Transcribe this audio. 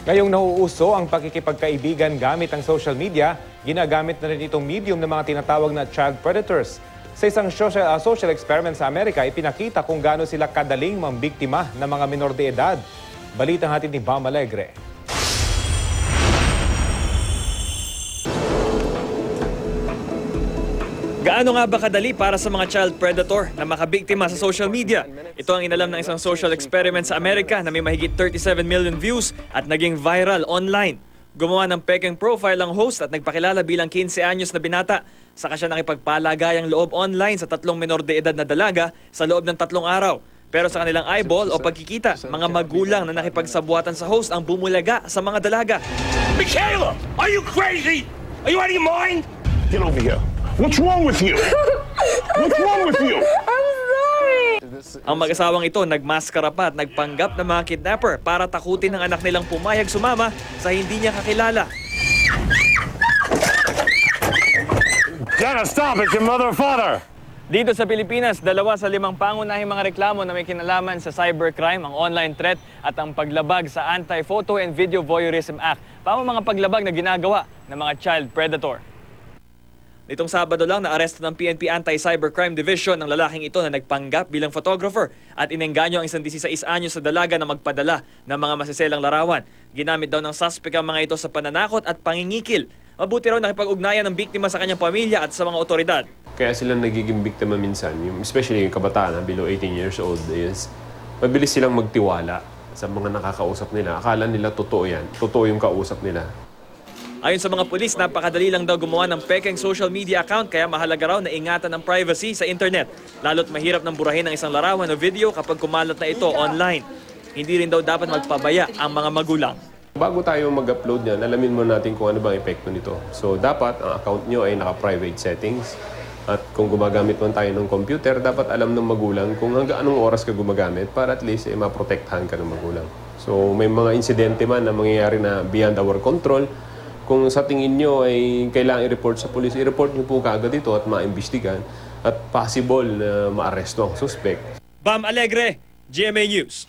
Ngayong nauuso ang pakikipagkaibigan gamit ang social media, ginagamit na rin itong medium ng mga tinatawag na child predators. Sa isang social experiment sa Amerika, ipinakita kung gaano sila kadaling mambiktima ng mga minor de edad. Balitang hatid ni Bam Alegre. Gaano nga ba kadali para sa mga child predator na makabiktima sa social media? Ito ang inalam ng isang social experiment sa Amerika na may mahigit 37 million views at naging viral online. Gumawa ng pekeng profile ang host at nagpakilala bilang 15 anyos na binata. Saka siya nakipagpalagayang loob online sa 3 minor de edad na dalaga sa loob ng 3 araw. Pero sa kanilang eyeball o pagkikita, mga magulang na nakipagsabuatan sa host ang bumulaga sa mga dalaga. Michaela! Are you crazy? Are you out of your mind? Get over here. What's wrong with you? What's wrong with you? I'm sorry! Ang mag-asawang ito nagmaskara pa at nagpanggap ng mga kidnapper para takutin ang anak nilang pumayag sumama sa hindi niya kakilala. Jenna, stop! It's your mother or father! Dito sa Pilipinas, 2 sa 5 pangunahing mga reklamo na may kinalaman sa cybercrime, ang online threat at ang paglabag sa Anti-Photo and Video Voyeurism Act. Paano mga paglabag na ginagawa ng mga child predator? Nitong Sabado lang, naaresto ng PNP Anti-Cybercrime Division ng lalaking ito na nagpanggap bilang photographer at inengganyo ang isang 16 anyos na dalaga na magpadala ng mga masiselang larawan. Ginamit daw ng suspect ang mga ito sa pananakot at pangingikil. Mabuti raw nakipag-ugnayan ng biktima sa kanyang pamilya at sa mga otoridad. Kaya sila nagiging biktima minsan, especially yung kabataan below 18 years old, is mabilis silang magtiwala sa mga nakakausap nila. Akala nila totoo yan, totoo yung kausap nila. Ayon sa mga pulis, napakadali lang daw gumawa ng pekeng social media account kaya mahalaga raw na ingatan ang privacy sa internet. Lalo't mahirap nang burahin ang isang larawan o video kapag kumalat na ito online. Hindi rin daw dapat magpabaya ang mga magulang. Bago tayo mag-upload niyan, alamin mo natin kung ano bang epekto nito. So dapat ang account nyo ay naka-private settings. At kung gumagamit man tayo ng computer, dapat alam ng magulang kung hanggang anong oras ka gumagamit para at least maprotektahan ka ng magulang. So may mga insidente man na mangyayari na beyond our control. Kung sa tingin nyo ay kailangan i-report sa police, i-report nyo po kaagad ito at maimbestigan at possible na maaresto ang suspect. Bam Alegre, GMA News.